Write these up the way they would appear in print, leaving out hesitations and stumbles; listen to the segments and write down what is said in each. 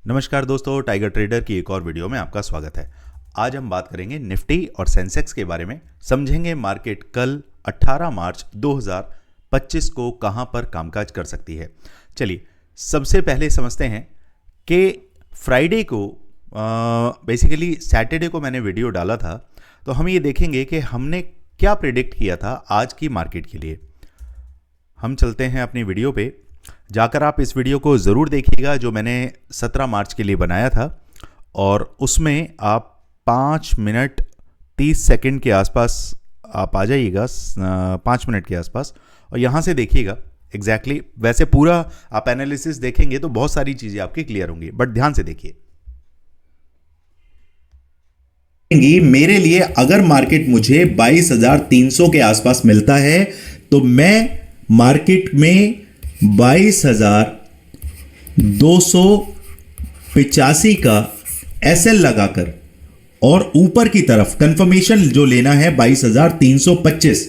नमस्कार दोस्तों, tiger trader की एक और वीडियो में आपका स्वागत है। आज हम बात करेंगे निफ्टी और सेंसेक्स के बारे में। समझेंगे मार्केट कल 18 मार्च 2025 को कहां पर कामकाज कर सकती है। चलिए सबसे पहले समझते हैं कि फ्राइडे को बेसिकली सैटरडे को मैंने वीडियो डाला था, तो हम ये देखेंगे कि हमने क्या प्रेडिक्ट किया था आज की मार्केट के लिए। हम चलते हैं अपनी वीडियो पे, जाकर आप इस वीडियो को ज़रूर देखिएगा जो मैंने 17 मार्च के लिए बनाया था, और उसमें आप 5 मिनट 30 सेकंड के आसपास आप आ जाइएगा, 5 मिनट के आसपास, और यहाँ से देखिएगा एग्जैक्टली। वैसे पूरा आप एनालिसिस देखेंगे तो बहुत सारी चीज़ें आपकी क्लियर होंगी, बट ध्यान से देखिए। मेरे लिए अगर मार्केट मुझे 22,300 के आसपास मिलता है तो मैं मार्केट में 22,285 का एसएल लगाकर और ऊपर की तरफ कंफर्मेशन जो लेना है 22,325,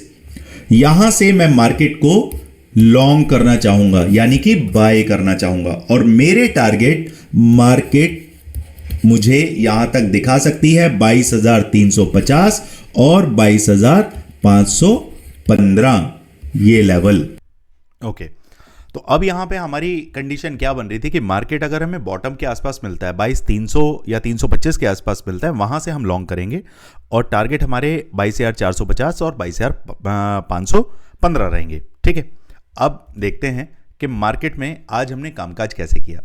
यहां से मैं मार्केट को लॉन्ग करना चाहूंगा, यानी कि बाय करना चाहूंगा। और मेरे टारगेट मार्केट मुझे यहां तक दिखा सकती है 22,350 और 22,515, ये लेवल। ओके, तो अब यहाँ पे हमारी कंडीशन क्या बन रही थी कि मार्केट अगर हमें बॉटम के आसपास मिलता है, 22,300 या 325 के आसपास मिलता है, वहाँ से हम लॉन्ग करेंगे, और टारगेट हमारे 22,450 और 22,515 रहेंगे। ठीक है, अब देखते हैं कि मार्केट में आज हमने कामकाज कैसे किया।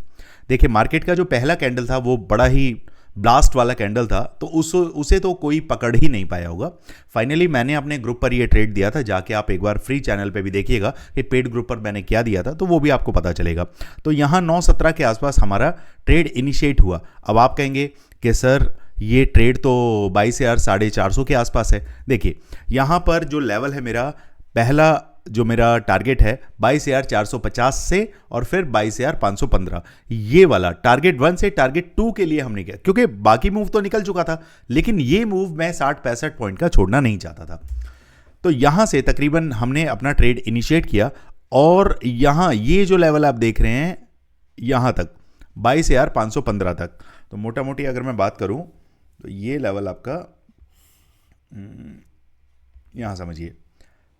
देखिए, मार्केट का जो पहला कैंडल था वो बड़ा ही ब्लास्ट वाला कैंडल था, तो उसे तो कोई पकड़ ही नहीं पाया होगा। फाइनली मैंने अपने ग्रुप पर ये ट्रेड दिया था, जाके आप एक बार फ्री चैनल पे भी देखिएगा कि पेड ग्रुप पर मैंने क्या दिया था, तो वो भी आपको पता चलेगा। तो यहाँ 9:17 के आसपास हमारा ट्रेड इनिशिएट हुआ। अब आप कहेंगे कि सर ये ट्रेड तो 22,450 के आसपास है। देखिए यहाँ पर जो लेवल है मेरा, पहला जो मेरा टारगेट है 22,450 से, और फिर 22,515, ये वाला टारगेट 1 से टारगेट 2 के लिए हमने किया, क्योंकि बाकी मूव तो निकल चुका था, लेकिन ये मूव मैं 60-65 पॉइंट का छोड़ना नहीं चाहता था। तो यहां से तकरीबन हमने अपना ट्रेड इनिशिएट किया, और यहां ये जो लेवल आप देख रहे हैं यहां तक 22,515 तक, तो मोटा मोटी अगर मैं बात करूं तो ये लेवल आपका यहां समझिए,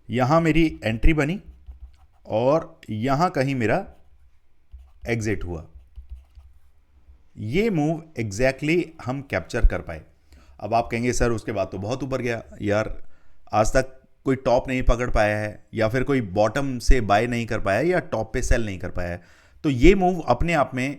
यहाँ मेरी एंट्री बनी और यहाँ कहीं मेरा एग्जिट हुआ। ये मूव एग्जैक्टली हम कैप्चर कर पाए। अब आप कहेंगे सर उसके बाद तो बहुत ऊपर गया, यार आज तक कोई टॉप नहीं पकड़ पाया है, या फिर कोई बॉटम से बाय नहीं कर पाया, या टॉप पे सेल नहीं कर पाया है। तो ये मूव अपने आप में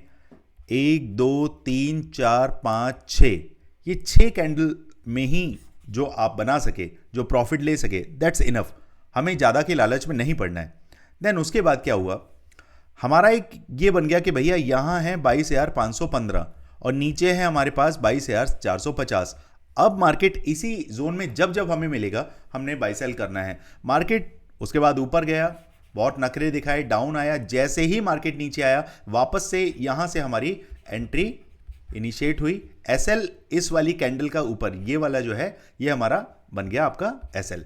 1 2 3 4 5 6, ये 6 कैंडल में ही जो आप बना सके, जो प्रॉफिट ले सके, दैट्स इनफ। हमें ज़्यादा के लालच में नहीं पड़ना है। देन उसके बाद क्या हुआ, हमारा एक ये बन गया कि भैया यहाँ है 22,515 और नीचे है हमारे पास 22,450। अब मार्केट इसी जोन में जब जब हमें मिलेगा हमने बाई सेल करना है। मार्केट उसके बाद ऊपर गया, बहुत नखरे दिखाए, डाउन आया, जैसे ही मार्केट नीचे आया वापस से यहाँ से हमारी एंट्री इनिशिएट हुई। एसएल इस वाली कैंडल का ऊपर, ये वाला जो है ये हमारा बन गया आपका एसएल।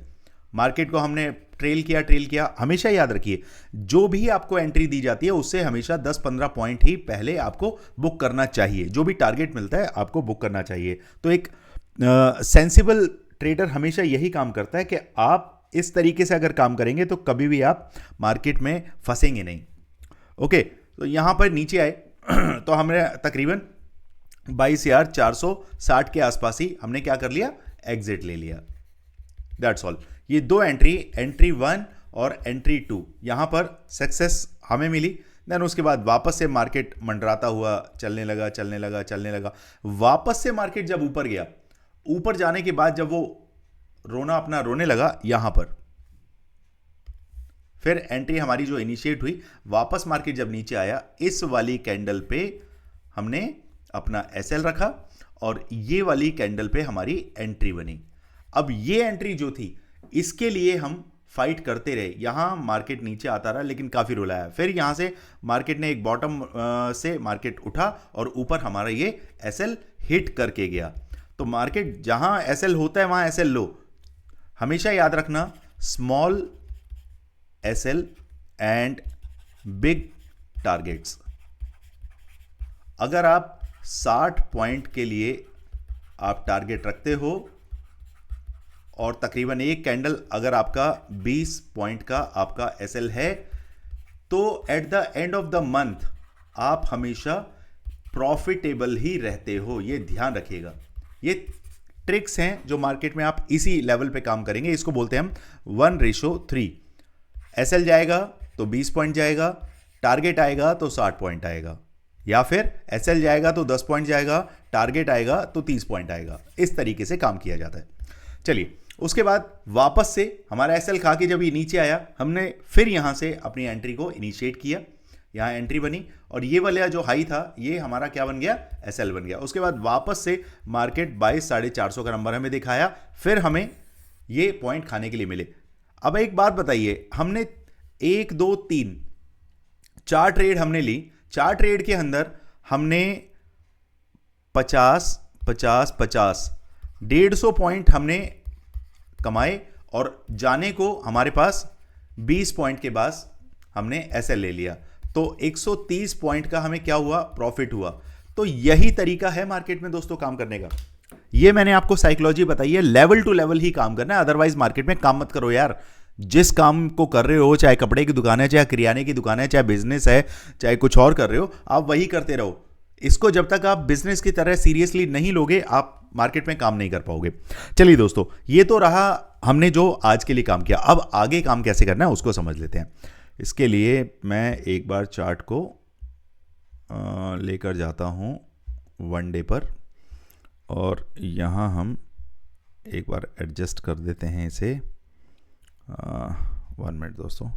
मार्केट को हमने ट्रेल किया। हमेशा याद रखिए, जो भी आपको एंट्री दी जाती है उससे हमेशा 10-15 पॉइंट ही पहले आपको बुक करना चाहिए। जो भी टारगेट मिलता है आपको बुक करना चाहिए। तो एक सेंसिबल ट्रेडर हमेशा यही काम करता है कि आप इस तरीके से अगर काम करेंगे तो कभी भी आप मार्केट में फंसेंगे नहीं। ओके, तो यहां पर नीचे आए तो हमने तकरीबन 22,460 के आसपास ही हमने क्या कर लिया, एग्जिट ले लिया। That's all. ये दो एंट्री 1 और एंट्री 2 यहां पर सक्सेस हमें मिली। देन उसके बाद वापस से मार्केट मंडराता हुआ चलने लगा। वापस से मार्केट जब ऊपर गया, ऊपर जाने के बाद जब वो रोने लगा यहां पर, फिर एंट्री हमारी जो इनिशिएट हुई, वापस मार्केट जब नीचे आया इस वाली कैंडल पे हमने अपना एसएल रखा, और ये वाली कैंडल पे हमारी एंट्री बनी। अब ये एंट्री जो थी इसके लिए हम फाइट करते रहे। यहां मार्केट नीचे आता रहा लेकिन काफी रुलाया। फिर यहां से मार्केट ने एक बॉटम से मार्केट उठा और ऊपर हमारा ये एसएल हिट करके गया। तो मार्केट जहां एसएल होता है वहां एसएल लो। हमेशा याद रखना, small SL and big targets. अगर आप 60 पॉइंट के लिए आप टारगेट रखते हो और तकरीबन एक कैंडल अगर आपका 20 पॉइंट का आपका एसएल है, तो at the end of the month आप हमेशा प्रॉफिटेबल ही रहते हो। ये ध्यान रखिएगा। ये ट्रिक्स हैं जो मार्केट में आप इसी लेवल पे काम करेंगे। इसको बोलते हैं हम 1:3। एसएल जाएगा तो 20 पॉइंट जाएगा, टारगेट आएगा तो 60 पॉइंट आएगा, या फिर एसएल जाएगा तो 10 पॉइंट जाएगा, टारगेट आएगा तो 30 पॉइंट आएगा। इस तरीके से काम किया जाता है। चलिए, उसके बाद वापस से हमारा एसएल खा के जब ये नीचे आया, हमने फिर यहां से अपनी एंट्री को इनिशिएट किया। यहां एंट्री बनी और ये वाला जो हाई था ये हमारा क्या बन गया, एसएल बन गया। उसके बाद वापस से मार्केट 22,450 का नंबर हमें दिखाया, फिर हमें ये पॉइंट खाने के लिए मिले। अब एक बात बताइए, हमने 1 2 3 4 ट्रेड हमने ली। 4 ट्रेड के अंदर हमने 50 50 50 150 पॉइंट हमने कमाए और जाने को हमारे पास 20 पॉइंट के पास हमने एसएल ले लिया, तो 130 पॉइंट का हमें क्या हुआ, प्रॉफिट हुआ। तो यही तरीका है मार्केट में दोस्तों काम करने का। ये मैंने आपको साइकोलॉजी बताई है, लेवल टू लेवल ही काम करना है, अदरवाइज मार्केट में काम मत करो यार। जिस काम को कर रहे हो, चाहे कपड़े की दुकान है, चाहे किराने की दुकान है, चाहे बिजनेस है, चाहे कुछ और कर रहे हो, आप वही करते रहो। इसको जब तक आप बिजनेस की तरह सीरियसली नहीं लोगे, आप मार्केट में काम नहीं कर पाओगे। चलिए दोस्तों, ये तो रहा हमने जो आज के लिए काम किया। अब आगे काम कैसे करना है उसको समझ लेते हैं। इसके लिए मैं एक बार चार्ट को लेकर जाता हूं 1 डे पर, और यहां हम एक बार एडजस्ट कर देते हैं इसे। 1 मिनट दोस्तों,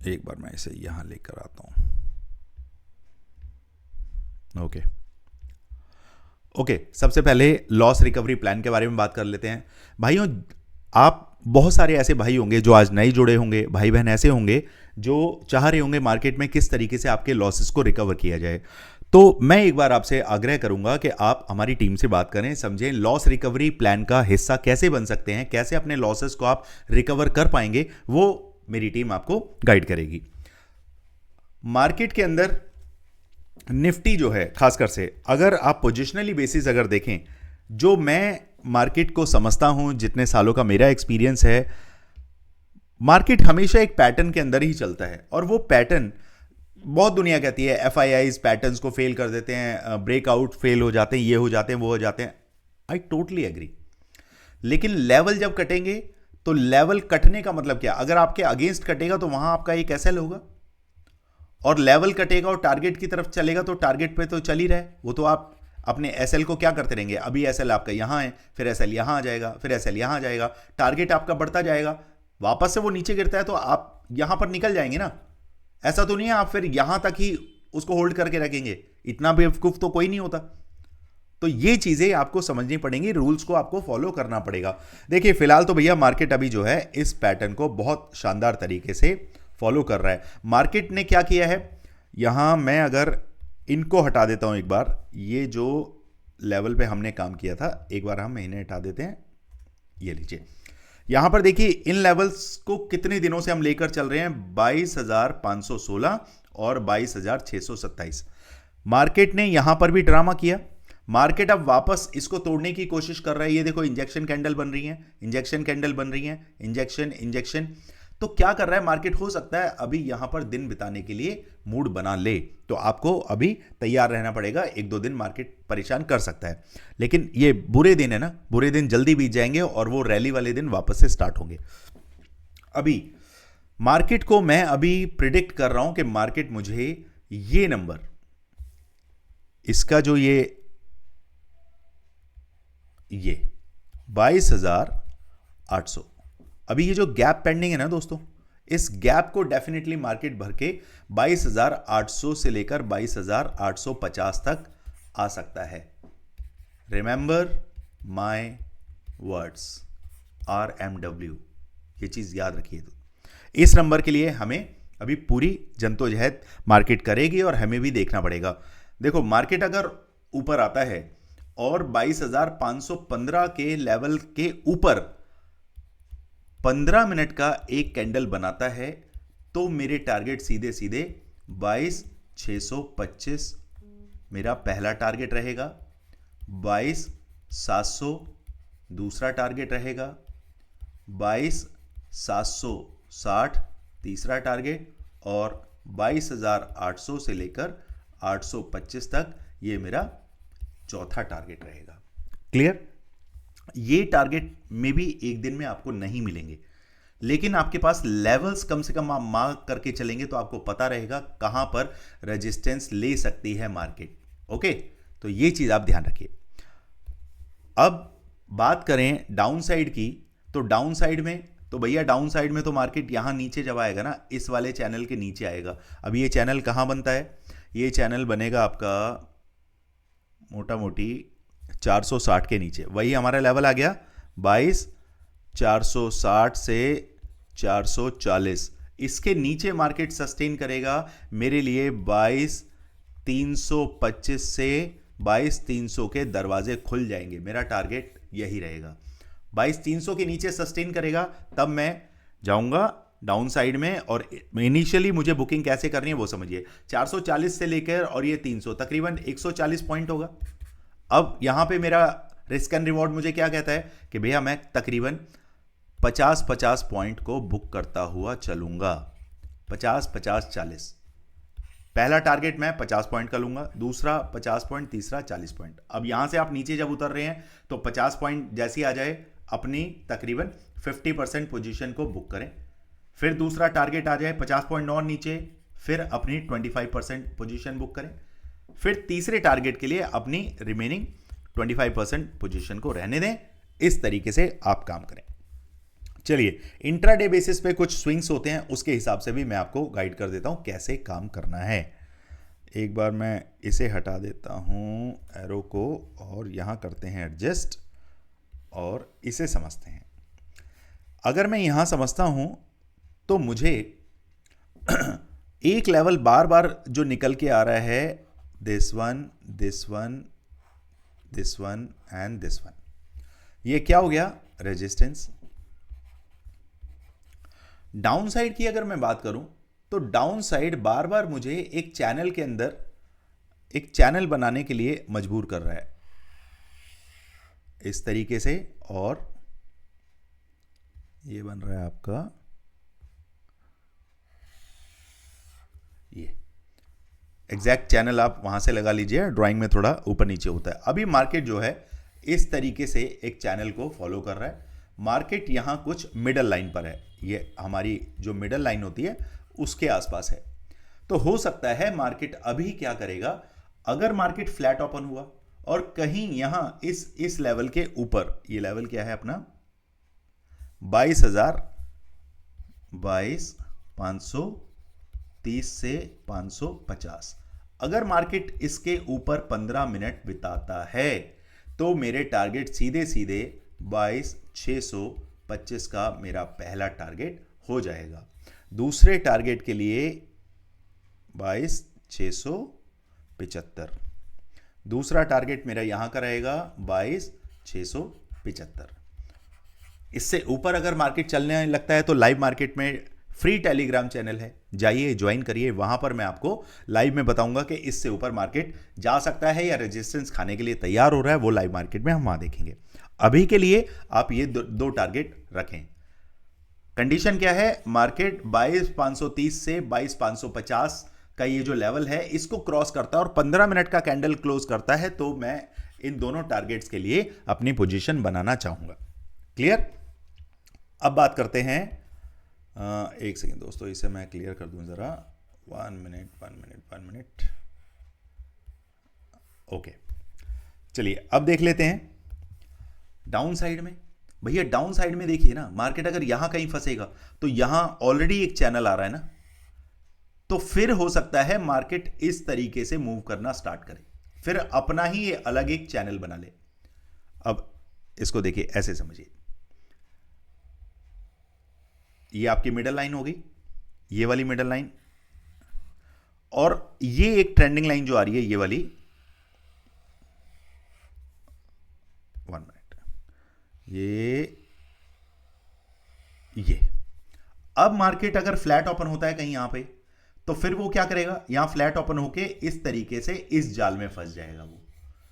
एक बार मैं इसे यहां लेकर आता हूं। ओके, सबसे पहले लॉस रिकवरी प्लान के बारे में बात कर लेते हैं। भाइयों, आप बहुत सारे ऐसे भाई होंगे जो आज नए जुड़े होंगे, भाई बहन ऐसे होंगे जो चाह रहे होंगे मार्केट में किस तरीके से आपके लॉसेस को रिकवर किया जाए। तो मैं एक बार आपसे आग्रह करूंगा कि आप हमारी टीम से बात करें, समझें लॉस रिकवरी प्लान का हिस्सा कैसे बन सकते हैं, कैसे अपने लॉसेस को आप रिकवर कर पाएंगे, वो मेरी टीम आपको गाइड करेगी। मार्केट के अंदर निफ्टी जो है, खासकर से अगर आप पोजिशनली बेसिस अगर देखें, जो मैं मार्केट को समझता हूं, जितने सालों का मेरा एक्सपीरियंस है, मार्केट हमेशा एक पैटर्न के अंदर ही चलता है। और वो पैटर्न, बहुत दुनिया कहती है एफआईआईज पैटर्न्स को फेल कर देते हैं, ब्रेकआउट फेल हो जाते हैं, ये हो जाते हैं, वो हो जाते हैं। I totally agree. लेकिन लेवल जब कटेंगे तो लेवल कटने का मतलब क्या, अगर आपके अगेंस्ट कटेगा तो वहां आपका एक एसएल होगा, और लेवल कटेगा और टारगेट की तरफ चलेगा तो टारगेट पे तो चल ही रहे, वो तो आप अपने एसएल को क्या करते रहेंगे। अभी एसएल आपका यहां है, फिर एसएल यहां आ जाएगा, फिर एसएल यहां आ जाएगा, टारगेट आपका बढ़ता जाएगा, वापस से वो नीचे गिरता है तो आप यहां पर निकल जाएंगे ना। ऐसा तो नहीं है आप फिर यहां तक ही उसको होल्ड करके रखेंगे, इतना बेवकूफ तो कोई नहीं होता। तो ये चीजें आपको समझनी पड़ेंगी, रूल्स को आपको फॉलो करना पड़ेगा। देखिए, फिलहाल तो भैया मार्केट अभी जो है इस पैटर्न को बहुत शानदार तरीके से फॉलो कर रहा है। मार्केट ने क्या किया है, यहां मैं अगर इनको हटा देता हूं एक बार, ये जो लेवल पे हमने काम किया था, एक बार हम इन्हें हटा देते हैं। ये लीजिए, यहां पर देखिए इन लेवल्स को कितने दिनों से हम लेकर चल रहे हैं, 22,516 और 22,627। मार्केट ने यहां पर भी ड्रामा किया। मार्केट अब वापस इसको तोड़ने की कोशिश कर रहा है। ये देखो, इंजेक्शन कैंडल बन रही है, इंजेक्शन कैंडल बन रही है, इंजेक्शन इंजेक्शन। तो क्या कर रहा है मार्केट, हो सकता है अभी यहां पर दिन बिताने के लिए मूड बना ले, तो आपको अभी तैयार रहना पड़ेगा। 1-2 दिन मार्केट परेशान कर सकता है, लेकिन ये बुरे दिन है ना, बुरे दिन जल्दी बीत जाएंगे और वो रैली वाले दिन वापस से स्टार्ट होंगे। अभी मार्केट को मैं अभी प्रिडिक्ट कर रहा हूं कि मार्केट मुझे ये नंबर, इसका जो ये 22,800, अभी ये जो गैप पेंडिंग है ना दोस्तों, इस गैप को डेफिनेटली मार्केट भर के 22,800 से लेकर 22,850 तक आ सकता है। रिमेंबर माय वर्ड्स, RMW, ये चीज याद रखिए। तो इस नंबर के लिए हमें अभी पूरी जद्दोजहद मार्केट करेगी और हमें भी देखना पड़ेगा। देखो, मार्केट अगर ऊपर आता है और 22,515 के लेवल के ऊपर 15 मिनट का एक कैंडल बनाता है, तो मेरे टारगेट सीधे सीधे 22,625 मेरा पहला टारगेट रहेगा, 22,700 दूसरा टारगेट रहेगा, 22,760 तीसरा टारगेट, और 22,800 से लेकर 825 तक ये मेरा चौथा टारगेट रहेगा। क्लियर? ये टारगेट में भी एक दिन में आपको नहीं मिलेंगे, लेकिन आपके पास लेवल्स कम से कम आप मार्क करके चलेंगे तो आपको पता रहेगा कहां पर रेजिस्टेंस ले सकती है मार्केट। ओके, तो ये चीज आप ध्यान रखिए। अब बात करें डाउन साइड की, तो डाउन साइड में तो भैया डाउन साइड में तो मार्केट यहां नीचे जब आएगा ना, इस वाले चैनल के नीचे आएगा। अब ये चैनल कहां बनता है? ये चैनल बनेगा आपका मोटा मोटी 460 के नीचे, वही हमारा लेवल आ गया 22,460 से 440। इसके नीचे मार्केट सस्टेन करेगा मेरे लिए 22,325 से 22,300 के दरवाजे खुल जाएंगे। मेरा टारगेट यही रहेगा, 22,300 के नीचे सस्टेन करेगा तब मैं जाऊंगा डाउन साइड में। और इनिशियली मुझे बुकिंग कैसे करनी है वो समझिए, 440 से लेकर और ये 300 तकरीबन 140 पॉइंट होगा। अब यहां पे मेरा रिस्क एंड रिवॉर्ड मुझे क्या कहता है कि भैया मैं तकरीबन 50-50 पॉइंट को बुक करता हुआ चलूंगा, 50-50-40। पहला टारगेट मैं 50 पॉइंट का लूंगा, दूसरा 50 पॉइंट, तीसरा 40 पॉइंट। अब यहां से आप नीचे जब उतर रहे हैं तो 50 पॉइंट जैसी आ जाए अपनी तकरीबन 50% पोजीशन को बुक करें। फिर दूसरा टारगेट आ जाए 50 पॉइंट और नीचे, फिर अपनी 25% पोजीशन बुक करें। फिर तीसरे टारगेट के लिए अपनी रिमेनिंग 25% पोजीशन को रहने दें। इस तरीके से आप काम करें। चलिए, इंट्राडे बेसिस पे कुछ स्विंग्स होते हैं, उसके हिसाब से भी मैं आपको गाइड कर देता हूं कैसे काम करना है। एक बार मैं इसे हटा देता हूं एरो को, और यहां करते हैं एडजस्ट और इसे समझते हैं। अगर मैं यहां समझता हूं तो मुझे एक लेवल बार बार जो निकल के आ रहा है, this one, this one, this one and this one, ये क्या हो गया? रेजिस्टेंस। डाउन साइड की अगर मैं बात करूं तो डाउन साइड बार बार मुझे एक चैनल के अंदर एक चैनल बनाने के लिए मजबूर कर रहा है इस तरीके से, और ये बन रहा है आपका ये एग्जैक्ट चैनल। आप वहां से लगा लीजिए, ड्राइंग में थोड़ा ऊपर नीचे होता है। अभी मार्केट जो है इस तरीके से एक चैनल को फॉलो कर रहा है। मार्केट यहां कुछ मिडल लाइन पर है, ये हमारी जो मिडल लाइन होती है उसके आसपास है। तो हो सकता है मार्केट अभी क्या करेगा, अगर मार्केट फ्लैट ओपन हुआ और कहीं यहां इस लेवल के ऊपर, ये लेवल क्या है अपना 22,530 से 550, अगर मार्केट इसके ऊपर 15 मिनट बिताता है तो मेरे टारगेट सीधे सीधे 22,625 का मेरा पहला टारगेट हो जाएगा। दूसरे टारगेट के लिए 22,675, दूसरा टारगेट मेरा यहां का रहेगा 22,675। इससे ऊपर अगर मार्केट चलने लगता है तो लाइव मार्केट में फ्री टेलीग्राम चैनल है, जाइए ज्वाइन करिए। वहां पर मैं आपको लाइव में बताऊंगा कि इससे ऊपर मार्केट जा सकता है या रेजिस्टेंस खाने के लिए तैयार हो रहा है, वो लाइव मार्केट में हम वहां देखेंगे। अभी के लिए आप ये दो टारगेट रखें। कंडीशन क्या है, मार्केट 22,530 से 22,550 का ये जो लेवल है इसको क्रॉस करता है और 15 मिनट का कैंडल क्लोज करता है तो मैं इन दोनों टारगेट्स के लिए अपनी पोजीशन बनाना चाहूंगा। क्लियर? अब बात करते हैं, एक सेकेंड दोस्तों, इसे मैं क्लियर कर दूं जरा। 1 मिनट। ओके, चलिए अब देख लेते हैं डाउन साइड में। भैया डाउन साइड में देखिए ना, मार्केट अगर यहां कहीं फंसेगा तो यहां ऑलरेडी एक चैनल आ रहा है ना, तो फिर हो सकता है मार्केट इस तरीके से मूव करना स्टार्ट करे, फिर अपना ही ये अलग एक चैनल बना ले। अब इसको देखिए, ऐसे समझिए, ये आपकी मिडल लाइन होगी, ये वाली मिडल लाइन, और ये एक ट्रेंडिंग लाइन जो आ रही है ये वाली, 1 मिनट, ये अब मार्केट अगर फ्लैट ओपन होता है कहीं यहां पे तो फिर वो क्या करेगा, यहां फ्लैट ओपन होके इस तरीके से इस जाल में फंस जाएगा वो।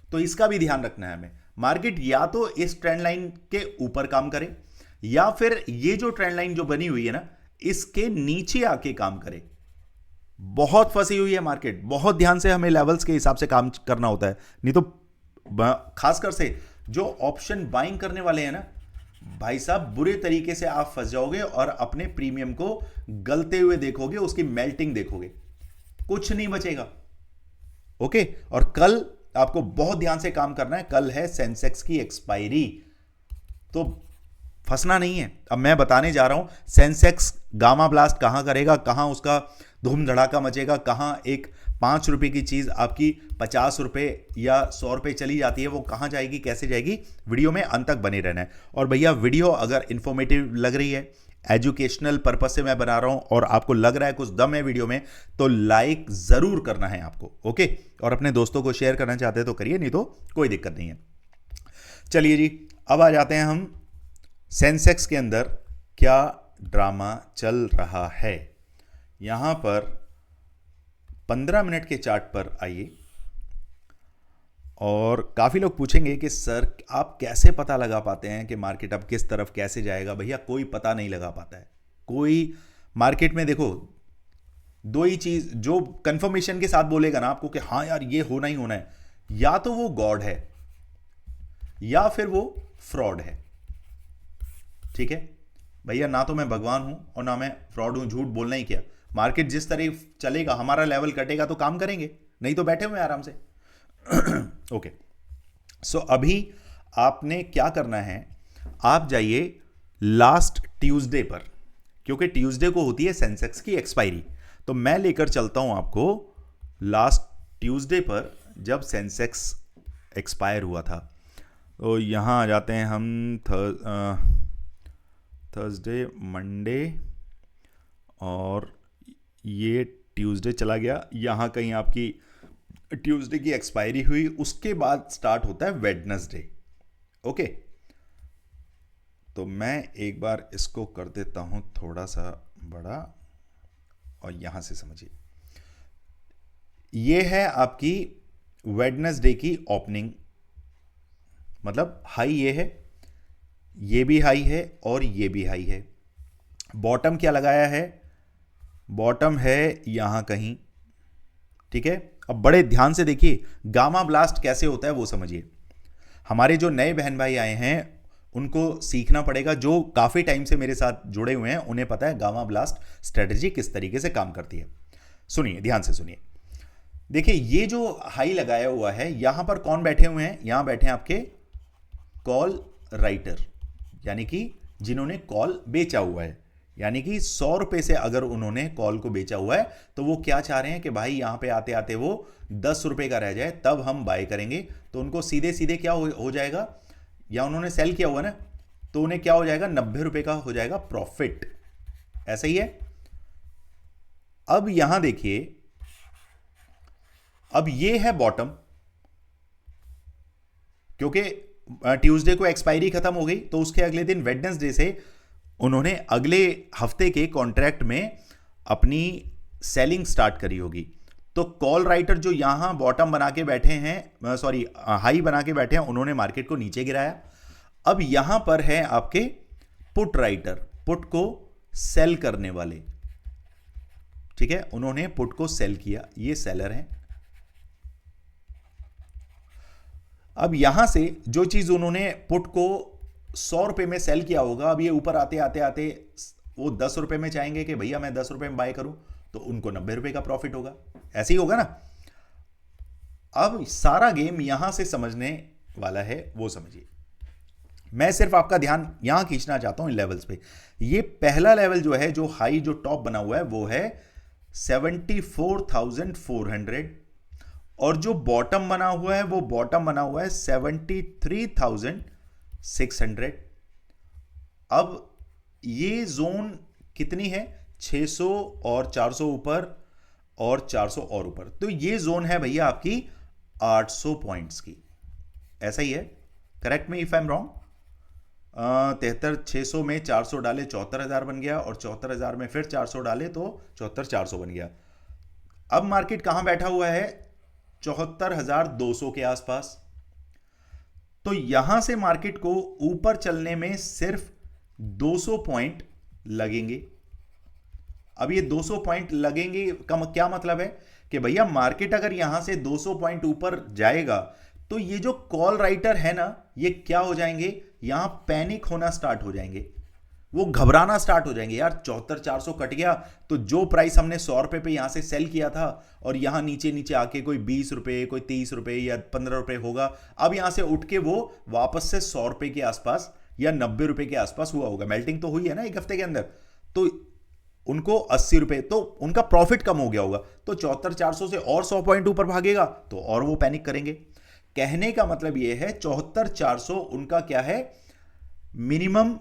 तो इसका भी ध्यान रखना है हमें। मार्केट या तो इस ट्रेंड लाइन के ऊपर काम करे, या फिर ये जो ट्रेंड लाइन जो बनी हुई है ना, इसके नीचे आके काम करे। बहुत फंसी हुई है मार्केट, बहुत ध्यान से हमें लेवल्स के हिसाब से काम करना होता है, नहीं तो खासकर से जो ऑप्शन बाइंग करने वाले हैं ना भाई साहब, बुरे तरीके से आप फंस जाओगे और अपने प्रीमियम को गलते हुए देखोगे, उसकी मेल्टिंग देखोगे, कुछ नहीं बचेगा। ओके, और कल आपको बहुत ध्यान से काम करना है, कल है सेंसेक्स की एक्सपायरी, तो फंसना नहीं है। अब मैं बताने जा रहा हूं सेंसेक्स गामा ब्लास्ट कहां करेगा, कहां उसका धूम धड़ाका मचेगा, कहां एक 5 रुपए की चीज आपकी 50 रुपए या 100 रुपए चली जाती है, वो कहां जाएगी, कैसे जाएगी, वीडियो में अंत तक बने रहना है। और भैया वीडियो अगर इंफॉर्मेटिव लग रही है, एजुकेशनल पर्पज से मैं बना रहा हूं और आपको लग रहा है कुछ दम है वीडियो में, तो लाइक जरूर करना है आपको। ओके, और अपने दोस्तों को शेयर करना चाहते हैं तो करिए, नहीं तो कोई दिक्कत नहीं है। चलिए जी, अब आ जाते हैं हम सेंसेक्स के अंदर क्या ड्रामा चल रहा है। यहां पर 15 मिनट के चार्ट पर आइए, और काफ़ी लोग पूछेंगे कि सर आप कैसे पता लगा पाते हैं कि मार्केट अब किस तरफ कैसे जाएगा। भैया कोई पता नहीं लगा पाता है कोई। मार्केट में देखो दो ही चीज़ जो कंफर्मेशन के साथ बोलेगा ना आपको कि हाँ यार ये होना ही होना है, या तो वो गॉड है या फिर वो फ्रॉड है। ठीक है भैया, ना तो मैं भगवान हूं और ना मैं फ्रॉड हूं, झूठ बोलना ही क्या। मार्केट जिस तरह चलेगा, हमारा लेवल कटेगा तो काम करेंगे, नहीं तो बैठे हुए आराम से। ओके, सो अभी आपने क्या करना है, आप जाइए लास्ट ट्यूसडे पर, क्योंकि ट्यूसडे को होती है सेंसेक्स की एक्सपायरी। तो मैं लेकर चलता हूं आपको लास्ट ट्यूसडे पर, जब सेंसेक्स एक्सपायर हुआ था। तो यहां आ जाते हैं हम थर्सडे, मंडे, और ये ट्यूसडे चला गया, यहां कहीं आपकी ट्यूसडे की एक्सपायरी हुई। उसके बाद स्टार्ट होता है वेडनेसडे। ओके, तो मैं एक बार इसको कर देता हूं थोड़ा सा बड़ा, और यहां से समझिए, ये है आपकी वेडनेसडे की ओपनिंग, मतलब हाई ये है, ये भी हाई है और ये भी हाई है। बॉटम क्या लगाया है, बॉटम है यहां कहीं। ठीक है, अब बड़े ध्यान से देखिए गामा ब्लास्ट कैसे होता है वो समझिए। हमारे जो नए बहन भाई आए हैं उनको सीखना पड़ेगा, जो काफी टाइम से मेरे साथ जुड़े हुए हैं उन्हें पता है गामा ब्लास्ट स्ट्रेटजी किस तरीके से काम करती है। सुनिए, ध्यान से सुनिए। देखिए ये जो हाई लगाया हुआ है, यहां पर कौन बैठे हुए हैं, यहां बैठे हैं आपके कॉल राइटर, यानी कि जिन्होंने कॉल बेचा हुआ है, यानी कि 100 रुपए से अगर उन्होंने कॉल को बेचा हुआ है तो वो क्या चाह रहे हैं कि भाई यहां पे आते आते वो 10 रुपए का रह जाए, तब हम बाय करेंगे। तो उनको सीधे सीधे क्या हो जाएगा, या उन्होंने सेल किया हुआ ना, तो उन्हें क्या हो जाएगा, 90 रुपए का हो जाएगा प्रॉफिट। ऐसा ही है। अब यहां देखिए, अब ये है बॉटम, क्योंकि ट्यूसडे को एक्सपायरी खत्म हो गई, तो उसके अगले दिन वेडनेसडे से उन्होंने अगले हफ्ते के कॉन्ट्रैक्ट में अपनी सेलिंग स्टार्ट करी होगी। तो कॉल राइटर जो यहां बॉटम बना के बैठे हैं, सॉरी हाई बना के बैठे हैं, उन्होंने मार्केट को नीचे गिराया। अब यहां पर है आपके पुट राइटर, पुट को सेल करने वाले। ठीक है, उन्होंने पुट को सेल किया, ये सेलर हैं। अब यहां से जो चीज उन्होंने पुट को 100 रुपए में सेल किया होगा, अब ये ऊपर आते आते आते वो 10 रुपए में चाहेंगे कि भैया मैं 10 रुपए में बाय करूं, तो उनको 90 रुपए का प्रॉफिट होगा। ऐसे ही होगा ना। अब सारा गेम यहां से समझने वाला है, वो समझिए। मैं सिर्फ आपका ध्यान यहां खींचना चाहता हूं इन लेवल्स पे। ये पहला लेवल जो है, जो हाई जो टॉप बना हुआ है, वो है 74,400, और जो बॉटम बना हुआ है, वो बॉटम बना हुआ है 73,600। अब ये जोन कितनी है, 600 और 400 ऊपर और 400 और ऊपर, तो ये जोन है भैया आपकी 800 पॉइंट्स की। ऐसा ही है, correct me if I am wrong. 73,600 में 400 डाले 74,000 बन गया, और 74,000 में फिर 400 डाले तो 74,400 बन गया। अब मार्केट कहां बैठा हुआ है, 74,200 के आसपास। तो यहां से मार्केट को ऊपर चलने में सिर्फ 200 पॉइंट लगेंगे। अब ये 200 पॉइंट लगेंगे का क्या मतलब है कि भैया मार्केट अगर यहां से 200 पॉइंट ऊपर जाएगा तो ये जो कॉल राइटर है ना, ये क्या हो जाएंगे, यहां पैनिक होना स्टार्ट हो जाएंगे, वो घबराना स्टार्ट हो जाएंगे। यार 74,400 कट गया तो जो प्राइस हमने 100 रुपए पे यहां से सेल किया था और यहां नीचे नीचे आके कोई 20 रुपए, कोई 30 रुपए या 15 रुपए होगा, अब यहां से उठ के वो वापस से 100 रुपए के आसपास या 90 रुपए के आसपास हुआ होगा। मेल्टिंग तो हुई है ना एक हफ्ते के अंदर, तो उनको 80 रुपए, तो उनका प्रॉफिट कम हो गया होगा। तो 74,400 से और 100 पॉइंट ऊपर भागेगा तो और वो पैनिक करेंगे। कहने का मतलब ये है 74,400 उनका क्या है, मिनिमम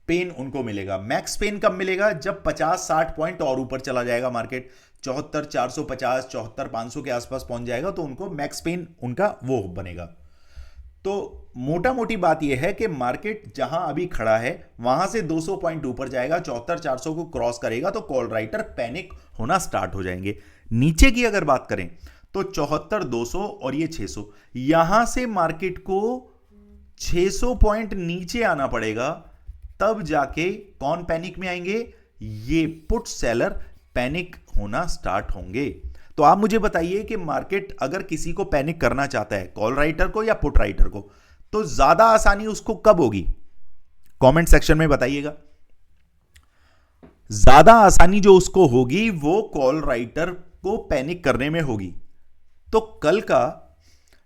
पेन उनको मिलेगा। मैक्स पेन कब मिलेगा, जब 50-60 पॉइंट और ऊपर चला जाएगा मार्केट, 74,450, 74,500 के आसपास पहुंच जाएगा तो उनको मैक्स पेन उनका वो बनेगा। तो मोटा मोटी बात यह है कि मार्केट जहां अभी खड़ा है वहां से 200 पॉइंट ऊपर जाएगा, 74,400 को क्रॉस करेगा तो कॉल राइटर पैनिक होना स्टार्ट हो जाएंगे। नीचे की अगर बात करें तो 74,200 और ये 600, यहां से मार्केट को 600 पॉइंट नीचे आना पड़ेगा, तब जाके कौन पैनिक में आएंगे, ये पुट सेलर पैनिक होना स्टार्ट होंगे। तो आप मुझे बताइए कि मार्केट अगर किसी को पैनिक करना चाहता है, कॉल राइटर को या पुट राइटर को, तो ज्यादा आसानी उसको कब होगी, कमेंट सेक्शन में बताइएगा। ज्यादा आसानी जो उसको होगी वो कॉल राइटर को पैनिक करने में होगी। तो कल का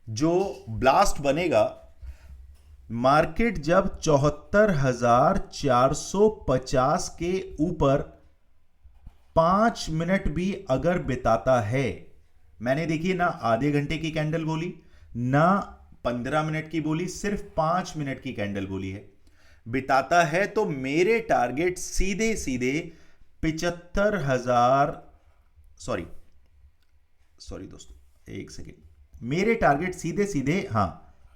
जो ब्लास्ट बनेगा, मार्केट जब 74,450 के ऊपर 5 मिनट भी अगर बिताता है, मैंने देखिए ना आधे घंटे की कैंडल बोली ना 15 मिनट की बोली, सिर्फ 5 मिनट की कैंडल बोली है, बिताता है तो मेरे टारगेट सीधे सीधे 75,000, सॉरी दोस्तों एक सेकेंड, मेरे टारगेट सीधे सीधे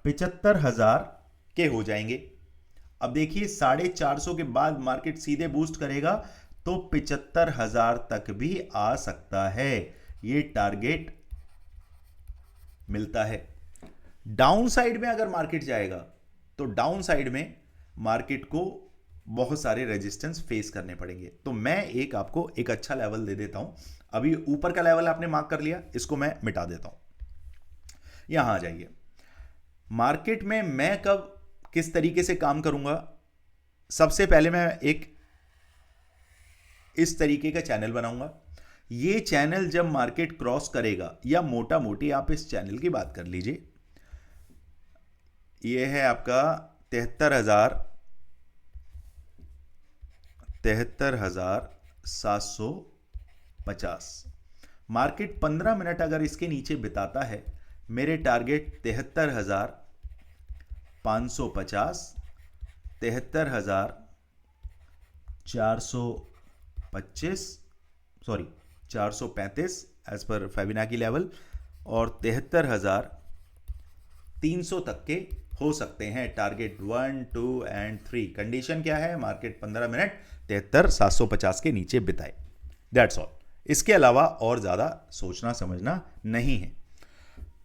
75,000 के हो जाएंगे। अब देखिए 450 के बाद मार्केट सीधे बूस्ट करेगा तो 75,000 तक भी आ सकता है, ये टारगेट मिलता है। डाउन साइड में अगर मार्केट जाएगा तो डाउन साइड में मार्केट को बहुत सारे रेजिस्टेंस फेस करने पड़ेंगे। तो मैं आपको एक अच्छा लेवल दे देता हूं। अभी ऊपर का लेवल आपने मार्क कर लिया, इसको मैं मिटा देता हूं। यहां आ जाइए। मार्केट में मैं कब किस तरीके से काम करूंगा, सबसे पहले मैं एक इस तरीके का चैनल बनाऊंगा। ये चैनल जब मार्केट क्रॉस करेगा, या मोटा मोटी आप इस चैनल की बात कर लीजिए, ये है आपका 73,750। मार्केट 15 मिनट अगर इसके नीचे बिताता है, मेरे target 73,550, 73,425, sorry 435 as per फेबिनाकी level, और 73,300 तक के हो सकते हैं टारगेट 1, 2 एंड 3। कंडीशन क्या है, मार्केट 15 मिनट 73,750 के नीचे बिताए, दैट्स ऑल। इसके अलावा और ज्यादा सोचना समझना नहीं है।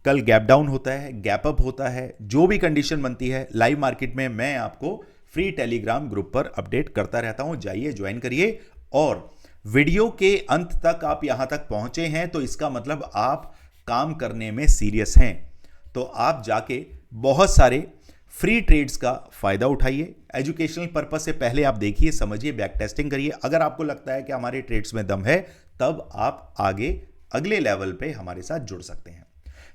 कल गैप डाउन होता है, गैप अप होता है, जो भी कंडीशन बनती है लाइव मार्केट में मैं आपको फ्री टेलीग्राम ग्रुप पर अपडेट करता रहता हूं। जाइए ज्वाइन करिए। और वीडियो के अंत तक आप यहां तक पहुंचे हैं तो इसका मतलब आप काम करने में सीरियस हैं। तो आप जाके बहुत सारे फ्री ट्रेड्स का फायदा उठाइए। एजुकेशनल पर्पस से पहले आप देखिए, समझिए, बैक टेस्टिंग करिए। अगर आपको लगता है कि हमारे ट्रेड्स में दम है, तब आप आगे अगले लेवल पे हमारे साथ जुड़ सकते हैं।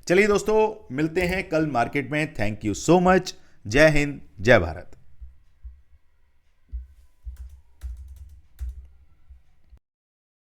चलिए दोस्तों, मिलते हैं कल मार्केट में। Thank you so much. जय हिंद, जय भारत।